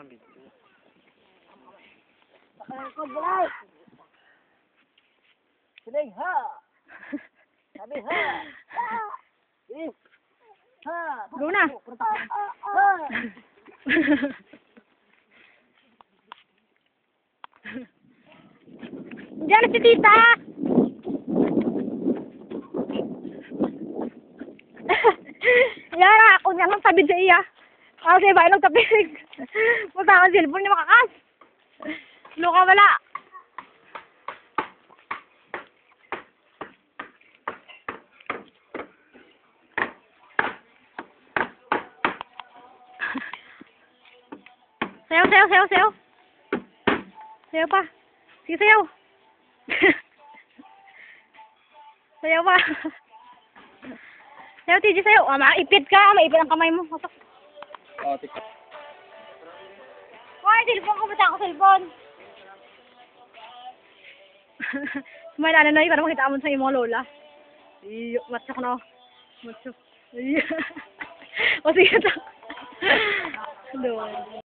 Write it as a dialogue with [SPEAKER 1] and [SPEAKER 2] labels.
[SPEAKER 1] ng video.
[SPEAKER 2] Sakayan ko, bulay! Sinig, ha! Sabi, ha! Ha! Ha!
[SPEAKER 3] Go na!
[SPEAKER 2] Ha!
[SPEAKER 3] Diyan si tita! Yara, ako nga nang sabi sa iya. Kasi ba, nagtapig. Punta ka cellphone niya makakas. Luka wala. Sayaw, sayaw, sayaw, sayaw. Sayaw pa. Sige, sayaw. Sayaw pa. Sayaw, TJ, sayaw. Maipit ka. Maipit ang kamay mo.
[SPEAKER 1] Oh, tika.
[SPEAKER 3] Hoy, cellphone ko. Bata ako cellphone. May nanay, para makita mo sa iyong mga lola. Iyo, matcha ko na. Matcha. Iyo. O sige, ta. Doon.